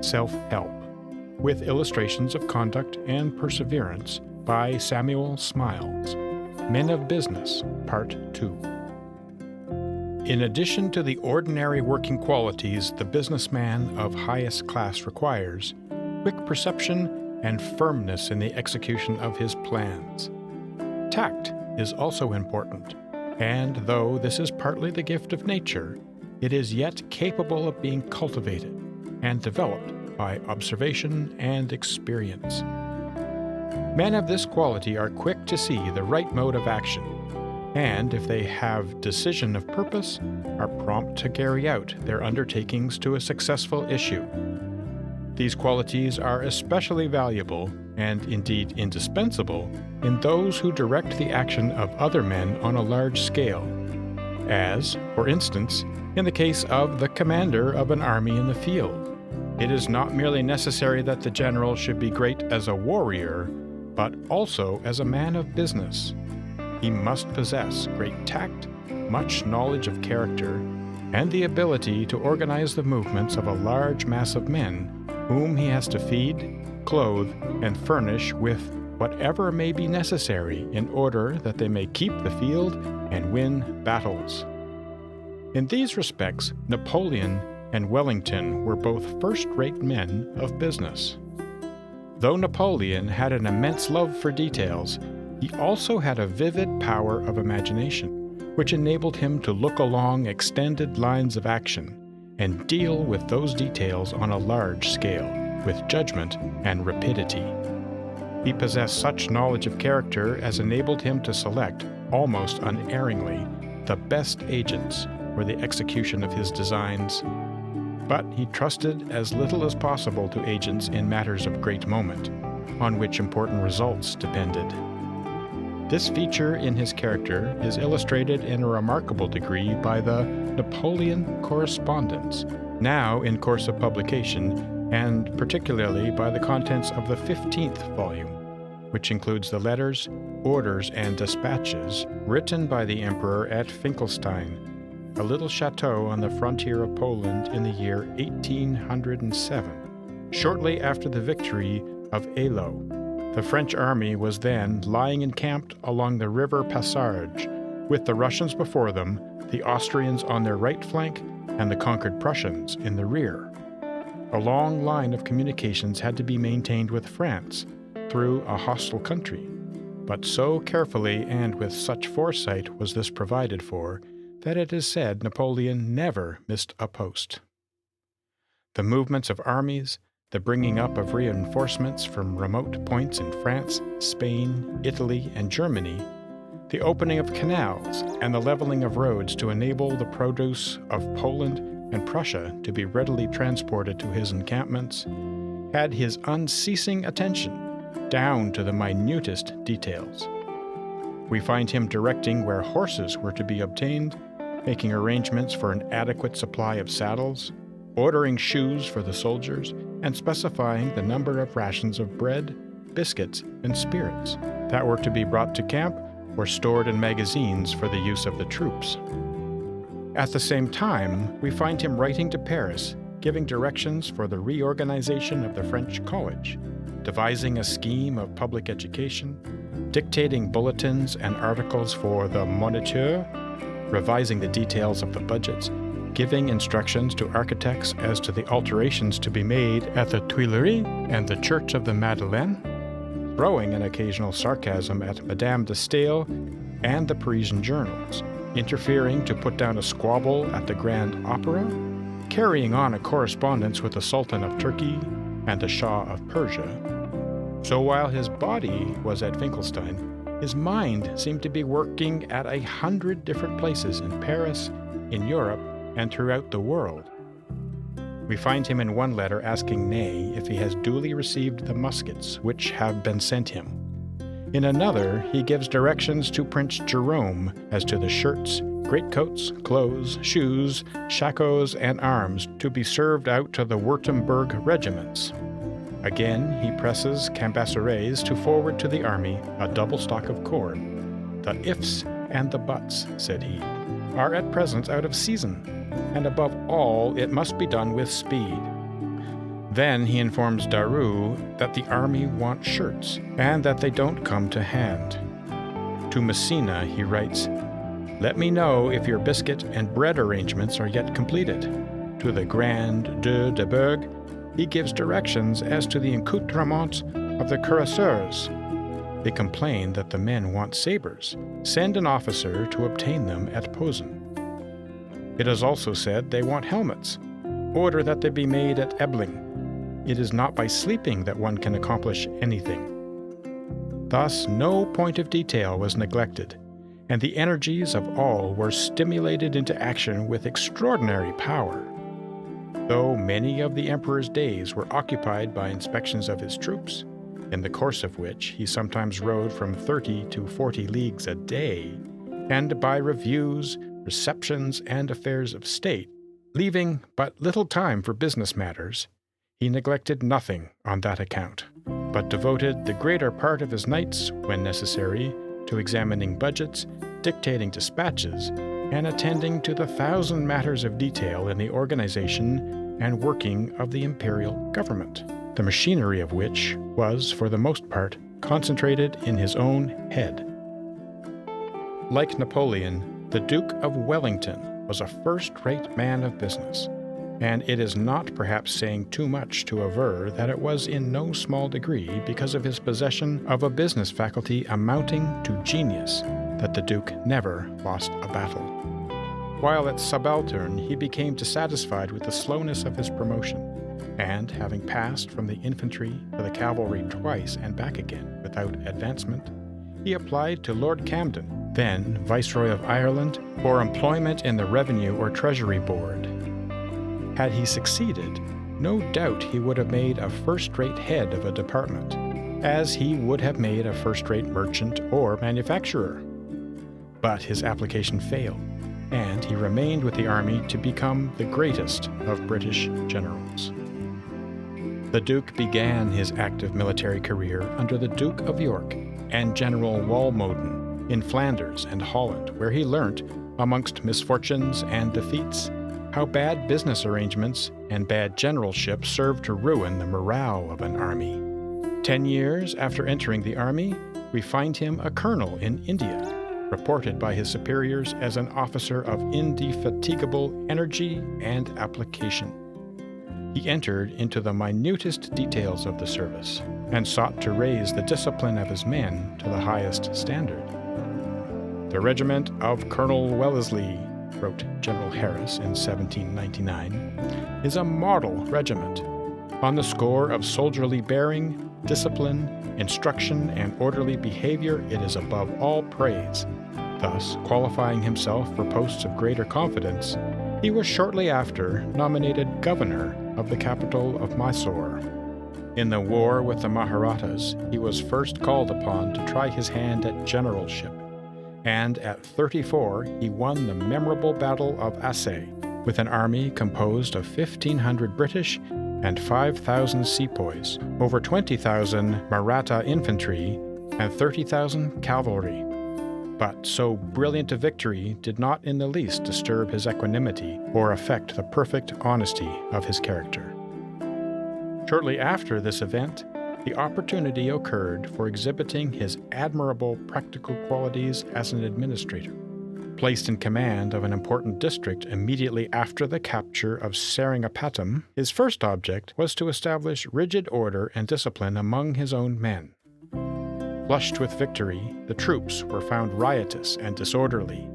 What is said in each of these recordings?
Self-Help, with illustrations of conduct and perseverance by Samuel Smiles. Men of Business, Part 2. In addition to the ordinary working qualities the businessman of highest class requires, quick perception and firmness in the execution of his plans. Tact is also important, and though this is partly the gift of nature, it is yet capable of being cultivated and developed by observation and experience. Men of this quality are quick to see the right mode of action, and if they have decision of purpose, are prompt to carry out their undertakings to a successful issue. These qualities are especially valuable, and indeed indispensable, in those who direct the action of other men on a large scale, as, for instance, in the case of the commander of an army in the field. It is not merely necessary that the general should be great as a warrior, but also as a man of business. He must possess great tact, much knowledge of character, and the ability to organize the movements of a large mass of men whom he has to feed, clothe, and furnish with whatever may be necessary in order that they may keep the field and win battles. In these respects, Napoleon and Wellington were both first-rate men of business. Though Napoleon had an immense love for details, he also had a vivid power of imagination, which enabled him to look along extended lines of action and deal with those details on a large scale, with judgment and rapidity. He possessed such knowledge of character as enabled him to select, almost unerringly, the best agents for the execution of his designs. But he trusted as little as possible to agents in matters of great moment, on which important results depended. This feature in his character is illustrated in a remarkable degree by the Napoleon Correspondence, now in course of publication, and particularly by the contents of the 15th volume, which includes the letters, orders, and dispatches written by the emperor at Finkelstein, a little chateau on the frontier of Poland in the year 1807, shortly after the victory of Eylau. The French army was then lying encamped along the river Passarge, with the Russians before them, the Austrians on their right flank, and the conquered Prussians in the rear. A long line of communications had to be maintained with France through a hostile country, but so carefully and with such foresight was this provided for that it is said Napoleon never missed a post. The movements of armies, the bringing up of reinforcements from remote points in France, Spain, Italy, and Germany, the opening of canals, and the leveling of roads to enable the produce of Poland and Prussia to be readily transported to his encampments, had his unceasing attention down to the minutest details. We find him directing where horses were to be obtained, making arrangements for an adequate supply of saddles, ordering shoes for the soldiers, and specifying the number of rations of bread, biscuits, and spirits that were to be brought to camp or stored in magazines for the use of the troops. At the same time, we find him writing to Paris, giving directions for the reorganization of the French college, devising a scheme of public education, dictating bulletins and articles for the Moniteur, revising the details of the budgets, giving instructions to architects as to the alterations to be made at the Tuileries and the Church of the Madeleine, throwing an occasional sarcasm at Madame de Staël and the Parisian journals, interfering to put down a squabble at the Grand Opera, carrying on a correspondence with the Sultan of Turkey and the Shah of Persia. So while his body was at Finkelstein, his mind seemed to be working at 100 different places in Paris, in Europe, and throughout the world. We find him in one letter asking Ney if he has duly received the muskets which have been sent him. In another, he gives directions to Prince Jerome as to the shirts, greatcoats, clothes, shoes, shakoes, and arms to be served out to the Württemberg regiments. Again, he presses Cambacérès to forward to the army a double stock of corn. The ifs and the buts, said he, are at present out of season, and above all it must be done with speed. Then he informs Daru that the army want shirts and that they don't come to hand. To Messina he writes, "Let me know if your biscuit and bread arrangements are yet completed." To the Grand Deux de Berg he gives directions as to the accoutrements of the cuirassiers. They complain that the men want sabers. Send an officer to obtain them at Posen. It is also said they want helmets. Order that they be made at Ebling. It is not by sleeping that one can accomplish anything. Thus, no point of detail was neglected, and the energies of all were stimulated into action with extraordinary power. Though many of the emperor's days were occupied by inspections of his troops, in the course of which he sometimes rode from 30 to 40 leagues a day, and by reviews, receptions, and affairs of state, leaving but little time for business matters, he neglected nothing on that account, but devoted the greater part of his nights, when necessary, to examining budgets, dictating dispatches, and attending to the 1,000 matters of detail in the organization and working of the imperial government, the machinery of which was, for the most part, concentrated in his own head. Like Napoleon, the Duke of Wellington was a first-rate man of business, and it is not perhaps saying too much to aver that it was in no small degree because of his possession of a business faculty amounting to genius that the Duke never lost a battle. While at subaltern, he became dissatisfied with the slowness of his promotion, and having passed from the infantry to the cavalry twice and back again without advancement, he applied to Lord Camden, then Viceroy of Ireland, for employment in the Revenue or Treasury Board. Had he succeeded, no doubt he would have made a first-rate head of a department, as he would have made a first-rate merchant or manufacturer. But his application failed, and he remained with the army to become the greatest of British generals. The Duke began his active military career under the Duke of York and General Walmoden in Flanders and Holland, where he learnt, amongst misfortunes and defeats, how bad business arrangements and bad generalship served to ruin the morale of an army. 10 years after entering the army, we find him a colonel in India, reported by his superiors as an officer of indefatigable energy and application. He entered into the minutest details of the service and sought to raise the discipline of his men to the highest standard. "The regiment of Colonel Wellesley," wrote General Harris in 1799, "is a model regiment. On the score of soldierly bearing, discipline, instruction, and orderly behavior, it is above all praise." Thus, qualifying himself for posts of greater confidence, he was shortly after nominated governor of the capital of Mysore. In the war with the Mahrattas, he was first called upon to try his hand at generalship, and at 34 he won the memorable Battle of Assaye, with an army composed of 1,500 British and 5,000 sepoys, over 20,000 Maratha infantry, and 30,000 cavalry. But so brilliant a victory did not in the least disturb his equanimity or affect the perfect honesty of his character. Shortly after this event, the opportunity occurred for exhibiting his admirable practical qualities as an administrator. Placed in command of an important district immediately after the capture of Seringapatam, his first object was to establish rigid order and discipline among his own men. Flushed with victory, the troops were found riotous and disorderly.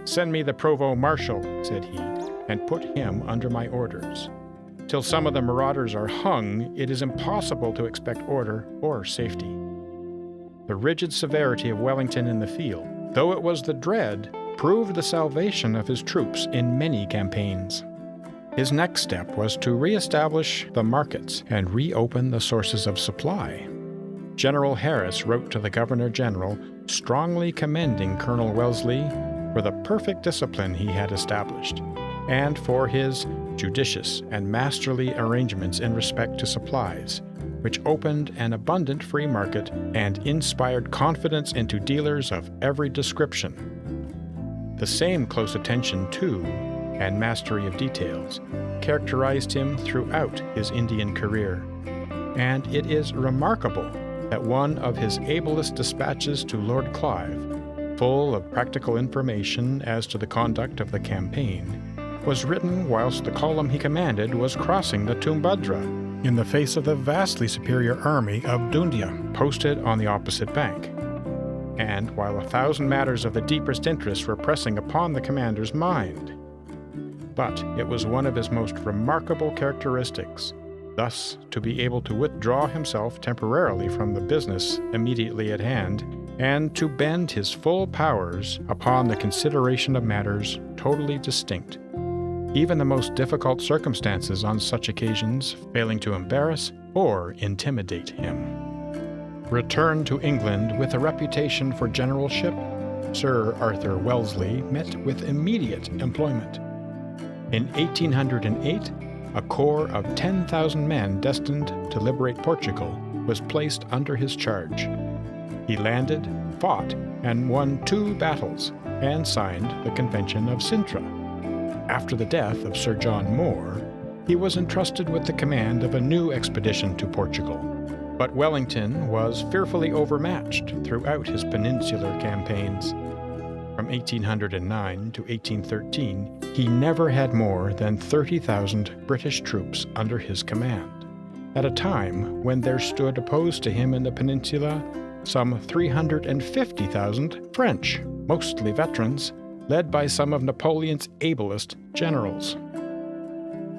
"Send me the provost marshal," said he, "and put him under my orders. Till some of the marauders are hung, it is impossible to expect order or safety." The rigid severity of Wellington in the field, though it was the dread, proved the salvation of his troops in many campaigns. His next step was to re-establish the markets and reopen the sources of supply. General Harris wrote to the Governor-General strongly commending Colonel Wellesley for the perfect discipline he had established, and for his judicious and masterly arrangements in respect to supplies, which opened an abundant free market and inspired confidence into dealers of every description. The same close attention, too, and mastery of details characterized him throughout his Indian career, and it is remarkable that one of his ablest dispatches to Lord Clive, full of practical information as to the conduct of the campaign, was written whilst the column he commanded was crossing the Tumbhadra, in the face of the vastly superior army of Dhoondiah, posted on the opposite bank, and while 1,000 matters of the deepest interest were pressing upon the commander's mind. But it was one of his most remarkable characteristics, thus to be able to withdraw himself temporarily from the business immediately at hand, and to bend his full powers upon the consideration of matters totally distinct, even the most difficult circumstances on such occasions failing to embarrass or intimidate him. Returned to England with a reputation for generalship, Sir Arthur Wellesley met with immediate employment. In 1808, a corps of 10,000 men destined to liberate Portugal was placed under his charge. He landed, fought, and won 2 battles, and signed the Convention of Sintra. After the death of Sir John Moore, he was entrusted with the command of a new expedition to Portugal. But Wellington was fearfully overmatched throughout his peninsular campaigns. From 1809 to 1813, he never had more than 30,000 British troops under his command, at a time when there stood opposed to him in the peninsula some 350,000 French, mostly veterans, led by some of Napoleon's ablest generals.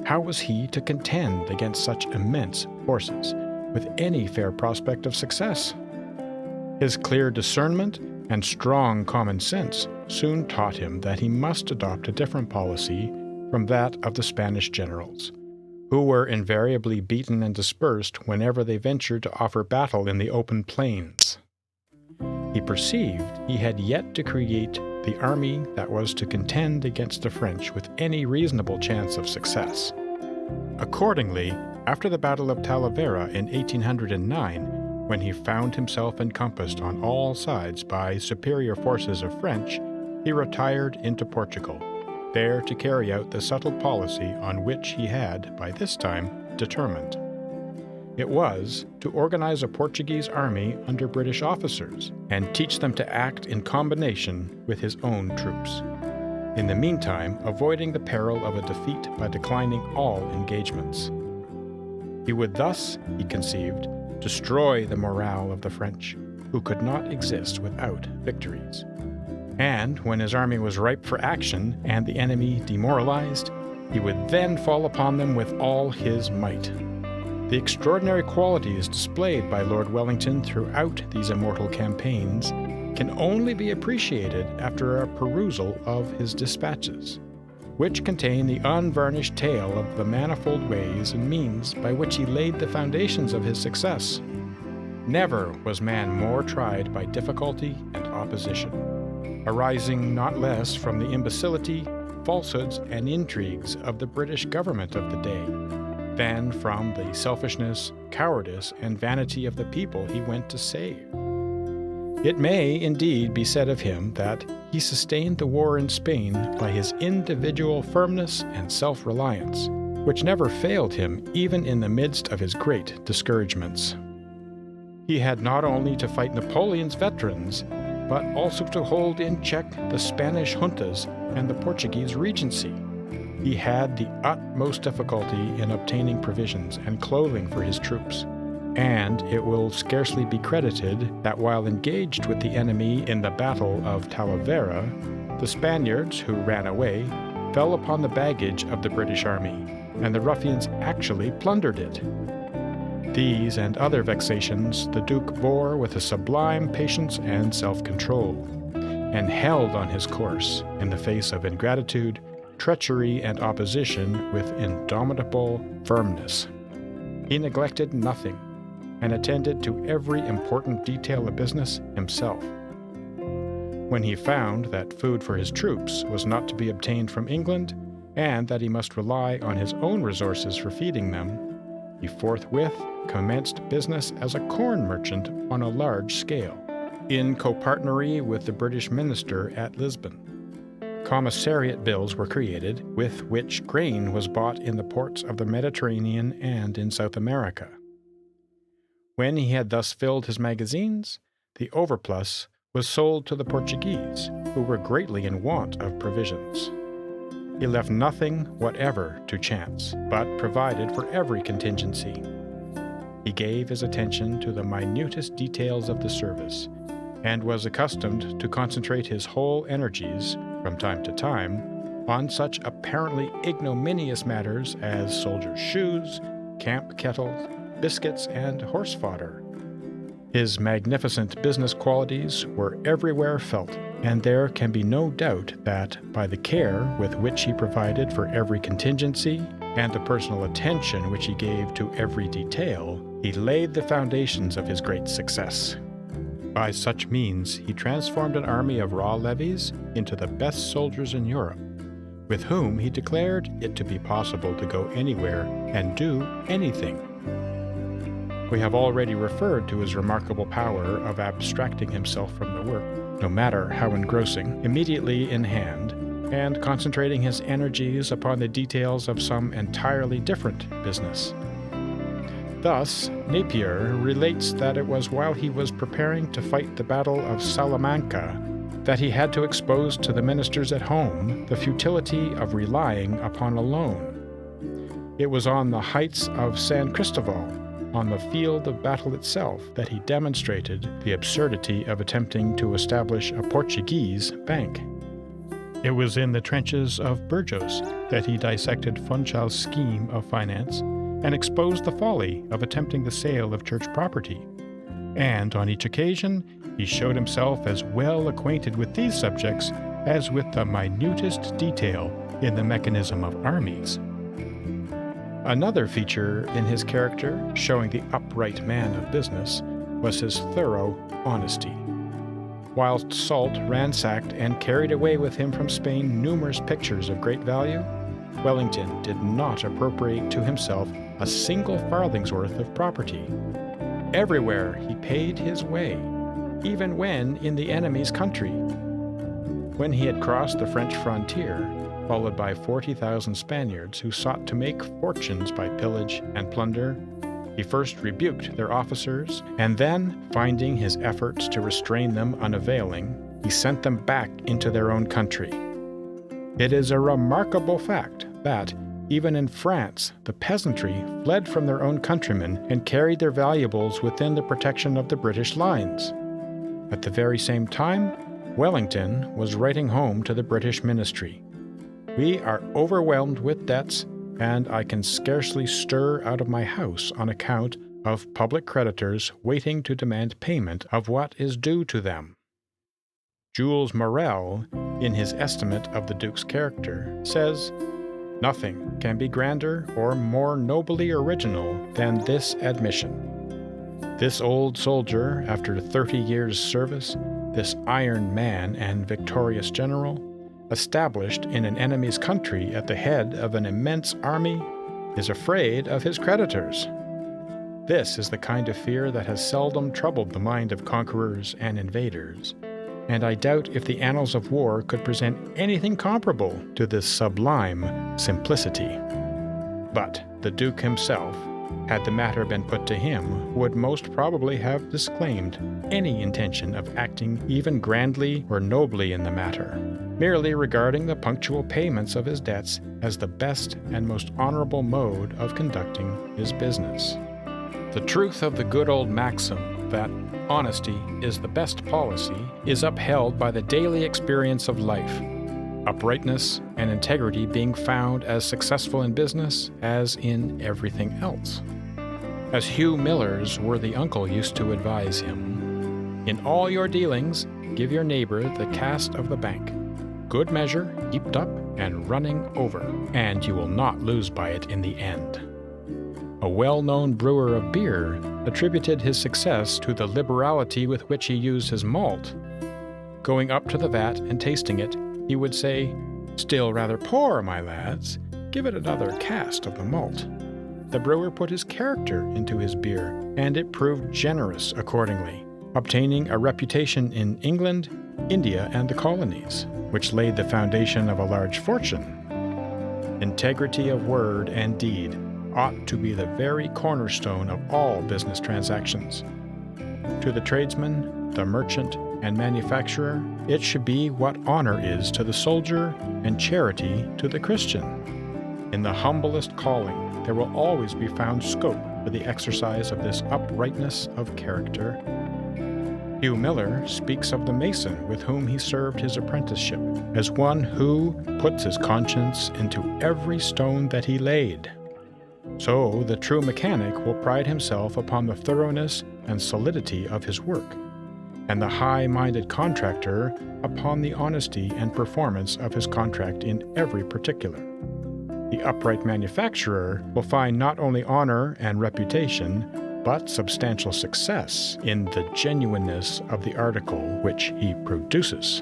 How was he to contend against such immense forces with any fair prospect of success? His clear discernment and strong common sense soon taught him that he must adopt a different policy from that of the Spanish generals, who were invariably beaten and dispersed whenever they ventured to offer battle in the open plains. He perceived he had yet to create the army that was to contend against the French with any reasonable chance of success. Accordingly, after the Battle of Talavera in 1809, when he found himself encompassed on all sides by superior forces of French, he retired into Portugal, there to carry out the subtle policy on which he had, by this time, determined. It was to organize a Portuguese army under British officers and teach them to act in combination with his own troops, in the meantime avoiding the peril of a defeat by declining all engagements. He would thus, he conceived, destroy the morale of the French, who could not exist without victories. And when his army was ripe for action and the enemy demoralized, he would then fall upon them with all his might. The extraordinary qualities displayed by Lord Wellington throughout these immortal campaigns can only be appreciated after a perusal of his dispatches, which contain the unvarnished tale of the manifold ways and means by which he laid the foundations of his success. Never was man more tried by difficulty and opposition, arising not less from the imbecility, falsehoods, and intrigues of the British government of the day, than from the selfishness, cowardice, and vanity of the people he went to save. It may indeed be said of him that he sustained the war in Spain by his individual firmness and self-reliance, which never failed him even in the midst of his great discouragements. He had not only to fight Napoleon's veterans, but also to hold in check the Spanish juntas and the Portuguese regency. He had the utmost difficulty in obtaining provisions and clothing for his troops, and it will scarcely be credited that while engaged with the enemy in the Battle of Talavera, the Spaniards who ran away fell upon the baggage of the British army, and the ruffians actually plundered it. These and other vexations the Duke bore with a sublime patience and self-control, and held on his course in the face of ingratitude, treachery, and opposition with indomitable firmness. He neglected nothing, and attended to every important detail of business himself. When he found that food for his troops was not to be obtained from England, and that he must rely on his own resources for feeding them, he forthwith commenced business as a corn merchant on a large scale, in copartnery with the British minister at Lisbon. Commissariat bills were created, with which grain was bought in the ports of the Mediterranean and in South America. When he had thus filled his magazines, the overplus was sold to the Portuguese, who were greatly in want of provisions. He left nothing whatever to chance, but provided for every contingency. He gave his attention to the minutest details of the service, and was accustomed to concentrate his whole energies, from time to time, on such apparently ignominious matters as soldiers' shoes, camp kettles, biscuits, and horse fodder. His magnificent business qualities were everywhere felt, and there can be no doubt that, by the care with which he provided for every contingency, and the personal attention which he gave to every detail, he laid the foundations of his great success. By such means he transformed an army of raw levies into the best soldiers in Europe, with whom he declared it to be possible to go anywhere and do anything. We have already referred to his remarkable power of abstracting himself from the work, no matter how engrossing, immediately in hand, and concentrating his energies upon the details of some entirely different business. Thus, Napier relates that it was while he was preparing to fight the Battle of Salamanca that he had to expose to the ministers at home the futility of relying upon a loan. It was on the heights of San Cristobal, on the field of battle itself, that he demonstrated the absurdity of attempting to establish a Portuguese bank. It was in the trenches of Burgos that he dissected Funchal's scheme of finance and exposed the folly of attempting the sale of church property. And on each occasion, he showed himself as well acquainted with these subjects as with the minutest detail in the mechanism of armies. Another feature in his character, showing the upright man of business, was his thorough honesty. Whilst Soult ransacked and carried away with him from Spain numerous pictures of great value, Wellington did not appropriate to himself a single farthing's worth of property. Everywhere he paid his way, even when in the enemy's country. When he had crossed the French frontier, followed by 40,000 Spaniards who sought to make fortunes by pillage and plunder, he first rebuked their officers, and then, finding his efforts to restrain them unavailing, he sent them back into their own country. It is a remarkable fact that, even in France, the peasantry fled from their own countrymen and carried their valuables within the protection of the British lines. At the very same time, Wellington was writing home to the British ministry. "We are overwhelmed with debts, and I can scarcely stir out of my house on account of public creditors waiting to demand payment of what is due to them." Jules Morel, in his estimate of the Duke's character, says, "Nothing can be grander or more nobly original than this admission. This old soldier, after 30 years' service, this iron man and victorious general, established in an enemy's country at the head of an immense army, is afraid of his creditors. This is the kind of fear that has seldom troubled the mind of conquerors and invaders, and I doubt if the annals of war could present anything comparable to this sublime simplicity." But the Duke himself, had the matter been put to him, would most probably have disclaimed any intention of acting even grandly or nobly in the matter, merely regarding the punctual payments of his debts as the best and most honorable mode of conducting his business. The truth of the good old maxim that honesty is the best policy is upheld by the daily experience of life, uprightness and integrity being found as successful in business as in everything else. As Hugh Miller's worthy uncle used to advise him, "In all your dealings, give your neighbor the cast of the bank, good measure, heaped up and running over, and you will not lose by it in the end." A well-known brewer of beer attributed his success to the liberality with which he used his malt. Going up to the vat and tasting it, he would say, "Still rather poor, my lads. Give it another cast of the malt." The brewer put his character into his beer, and it proved generous accordingly, obtaining a reputation in England India and the colonies, which laid the foundation of a large fortune. Integrity of word and deed ought to be the very cornerstone of all business transactions. To the tradesman, the merchant, and manufacturer, it should be what honor is to the soldier and charity to the Christian. In the humblest calling, there will always be found scope for the exercise of this uprightness of character. Hugh Miller speaks of the mason with whom he served his apprenticeship as one who puts his conscience into every stone that he laid. So the true mechanic will pride himself upon the thoroughness and solidity of his work, and the high-minded contractor upon the honesty and performance of his contract in every particular. The upright manufacturer will find not only honor and reputation, but substantial success in the genuineness of the article which he produces,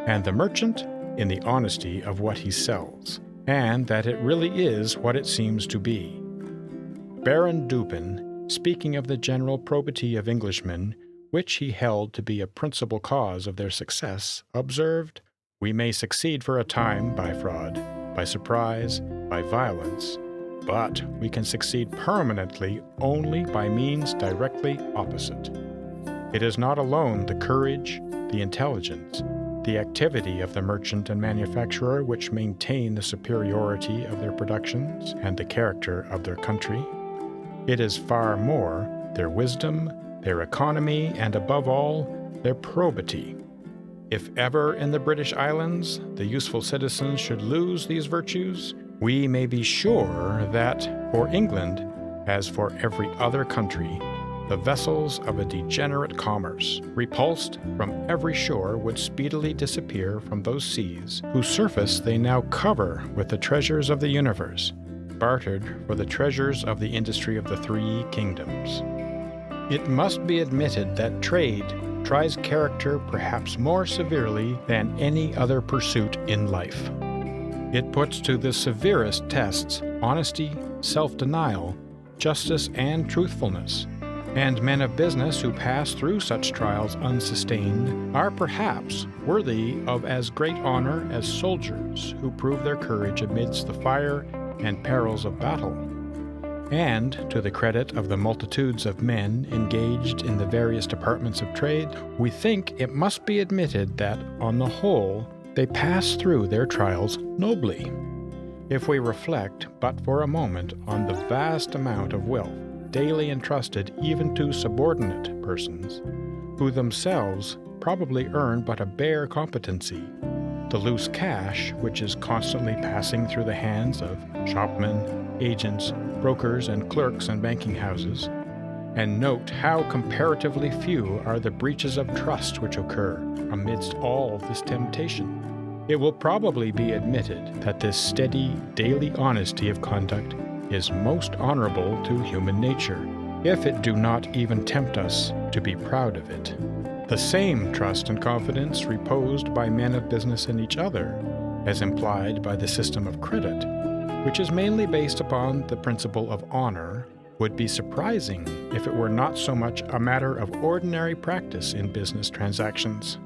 and the merchant in the honesty of what he sells, and that it really is what it seems to be. Baron Dubin, speaking of the general probity of Englishmen, which he held to be a principal cause of their success, observed, "We may succeed for a time by fraud, by surprise, by violence, but we can succeed permanently only by means directly opposite. It is not alone the courage, the intelligence, the activity of the merchant and manufacturer which maintain the superiority of their productions and the character of their country. It is far more their wisdom, their economy, and above all, their probity. If ever in the British Islands the useful citizens should lose these virtues, we may be sure that, for England, as for every other country, the vessels of a degenerate commerce, repulsed from every shore, would speedily disappear from those seas whose surface they now cover with the treasures of the universe, bartered for the treasures of the industry of the three kingdoms. It must be admitted that trade tries character perhaps more severely than any other pursuit in life. It puts to the severest tests honesty, self-denial, justice, and truthfulness, and men of business who pass through such trials unsustained are perhaps worthy of as great honor as soldiers who prove their courage amidst the fire and perils of battle. And, to the credit of the multitudes of men engaged in the various departments of trade, we think it must be admitted that, on the whole, they pass through their trials nobly. If we reflect but for a moment on the vast amount of wealth daily entrusted even to subordinate persons, who themselves probably earn but a bare competency, the loose cash which is constantly passing through the hands of shopmen, agents, brokers, and clerks in banking houses, and note how comparatively few are the breaches of trust which occur amidst all this temptation, it will probably be admitted that this steady, daily honesty of conduct is most honorable to human nature, if it do not even tempt us to be proud of it. The same trust and confidence reposed by men of business in each other, as implied by the system of credit, which is mainly based upon the principle of honor, would be surprising if it were not so much a matter of ordinary practice in business transactions.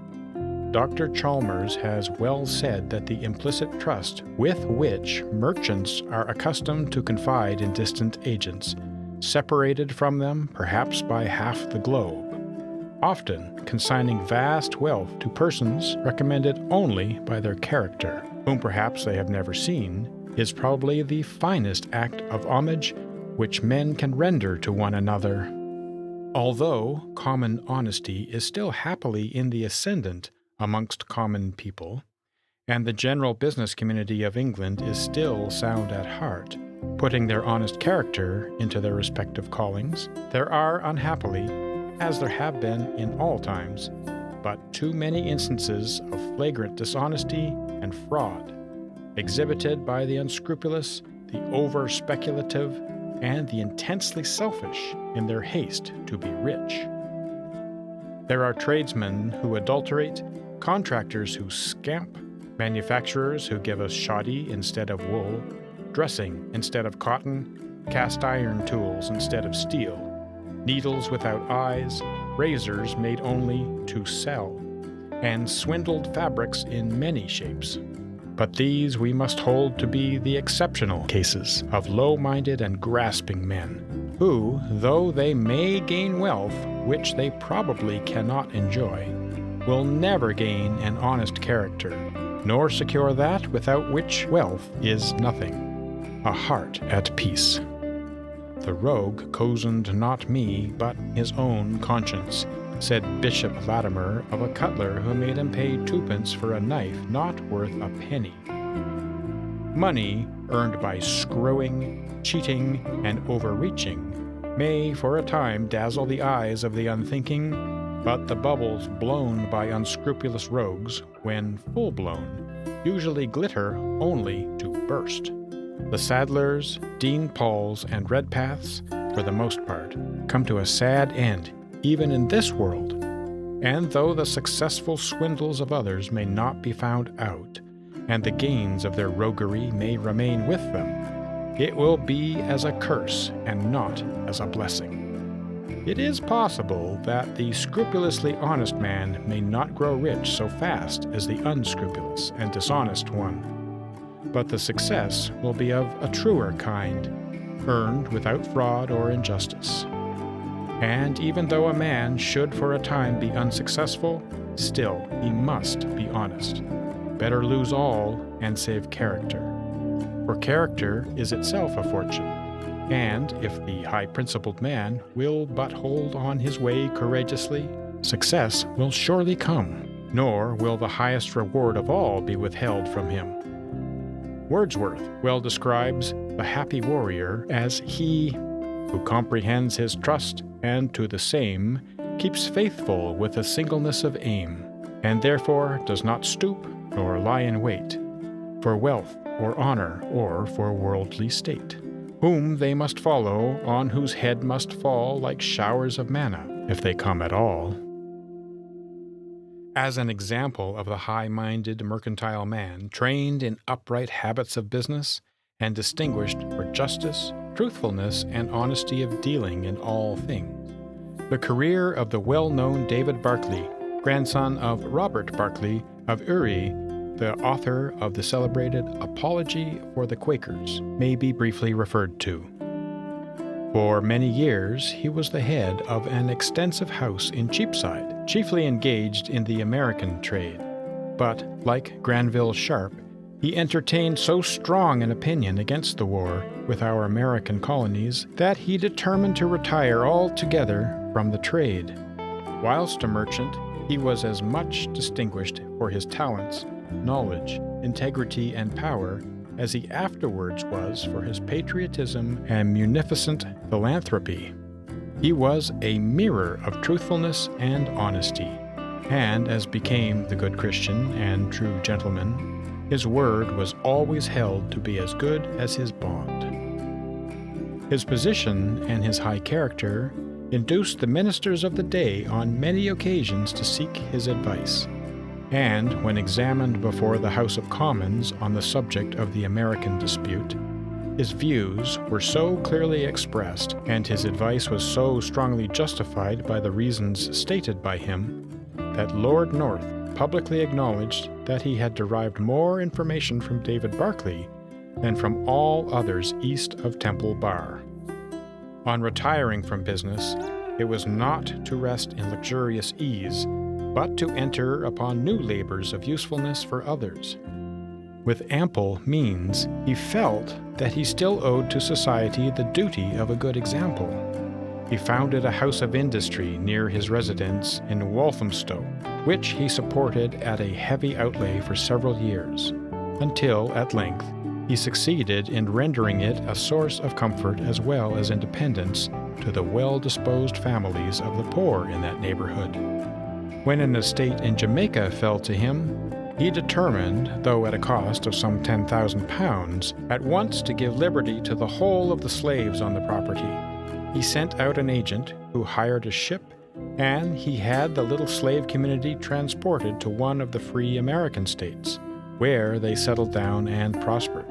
Dr. Chalmers has well said that the implicit trust with which merchants are accustomed to confide in distant agents, separated from them perhaps by half the globe, often consigning vast wealth to persons recommended only by their character, whom perhaps they have never seen, is probably the finest act of homage which men can render to one another. Although common honesty is still happily in the ascendant amongst common people, and the general business community of England is still sound at heart, putting their honest character into their respective callings, there are, unhappily, as there have been in all times, but too many instances of flagrant dishonesty and fraud, exhibited by the unscrupulous, the over-speculative, and the intensely selfish in their haste to be rich. There are tradesmen who adulterate, contractors who scamp, manufacturers who give us shoddy instead of wool, dressing instead of cotton, cast iron tools instead of steel, needles without eyes, razors made only to sell, and swindled fabrics in many shapes. But these we must hold to be the exceptional cases of low-minded and grasping men, who, though they may gain wealth, which they probably cannot enjoy, will never gain an honest character, nor secure that without which wealth is nothing, a heart at peace. The rogue cozened not me, but his own conscience, said Bishop Latimer of a cutler who made him pay 2 pence for a knife not worth a penny. Money earned by screwing, cheating, and overreaching may for a time dazzle the eyes of the unthinking, but the bubbles blown by unscrupulous rogues, when full-blown, usually glitter only to burst. The Sadlers, Dean Pauls, and Redpaths, for the most part, come to a sad end even in this world, and though the successful swindles of others may not be found out, and the gains of their roguery may remain with them, it will be as a curse and not as a blessing. It is possible that the scrupulously honest man may not grow rich so fast as the unscrupulous and dishonest one, but the success will be of a truer kind, earned without fraud or injustice. And even though a man should for a time be unsuccessful, still he must be honest. Better lose all and save character. For character is itself a fortune, and if the high-principled man will but hold on his way courageously, success will surely come, nor will the highest reward of all be withheld from him. Wordsworth well describes the happy warrior as he who comprehends his trust, and to the same keeps faithful with a singleness of aim, and therefore does not stoop nor lie in wait for wealth or honor or for worldly state, whom they must follow, on whose head must fall like showers of manna, if they come at all. As an example of the high-minded mercantile man, trained in upright habits of business, and distinguished for justice, truthfulness, and honesty of dealing in all things, the career of the well-known David Barclay, grandson of Robert Barclay of Uri, the author of the celebrated Apology for the Quakers, may be briefly referred to. For many years he was the head of an extensive house in Cheapside, chiefly engaged in the American trade. But, like Granville Sharp, he entertained so strong an opinion against the war with our American colonies that he determined to retire altogether from the trade. Whilst a merchant, he was as much distinguished for his talents, knowledge, integrity, and power as he afterwards was for his patriotism and munificent philanthropy. He was a mirror of truthfulness and honesty, and as became the good Christian and true gentleman, his word was always held to be as good as his bond. His position and his high character induced the ministers of the day on many occasions to seek his advice, and when examined before the House of Commons on the subject of the American dispute, his views were so clearly expressed, and his advice was so strongly justified by the reasons stated by him, that Lord North publicly acknowledged that he had derived more information from David Barclay than from all others east of Temple Bar. On retiring from business, it was not to rest in luxurious ease, but to enter upon new labors of usefulness for others. With ample means, he felt that he still owed to society the duty of a good example. He founded a house of industry near his residence in Walthamstow, which he supported at a heavy outlay for several years, until, at length, he succeeded in rendering it a source of comfort as well as independence to the well-disposed families of the poor in that neighborhood. When an estate in Jamaica fell to him, he determined, though at a cost of some £10,000, at once to give liberty to the whole of the slaves on the property. He sent out an agent who hired a ship, and he had the little slave community transported to one of the free American states, where they settled down and prospered.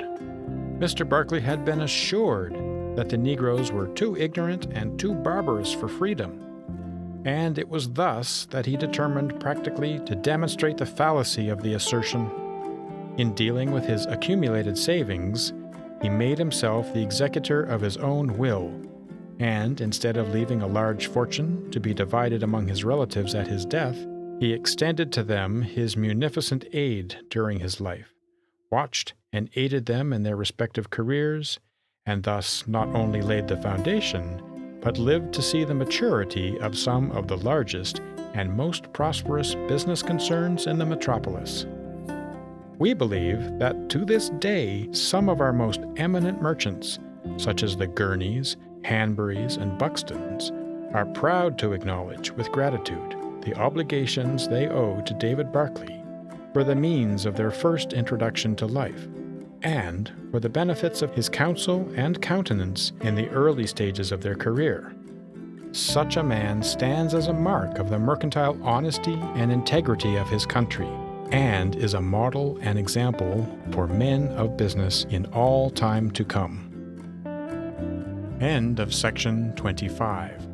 Mr. Barclay had been assured that the Negroes were too ignorant and too barbarous for freedom. and it was thus that he determined practically to demonstrate the fallacy of the assertion. In dealing with his accumulated savings, he made himself the executor of his own will, and instead of leaving a large fortune to be divided among his relatives at his death, he extended to them his munificent aid during his life, watched and aided them in their respective careers, and thus not only laid the foundation, but lived to see the maturity of some of the largest and most prosperous business concerns in the metropolis. We believe that to this day some of our most eminent merchants, such as the Gurneys, Hanburys, and Buxtons, are proud to acknowledge with gratitude the obligations they owe to David Barclay for the means of their first introduction to life, and for the benefits of his counsel and countenance in the early stages of their career. Such a man stands as a mark of the mercantile honesty and integrity of his country, and is a model and example for men of business in all time to come. End of section 25.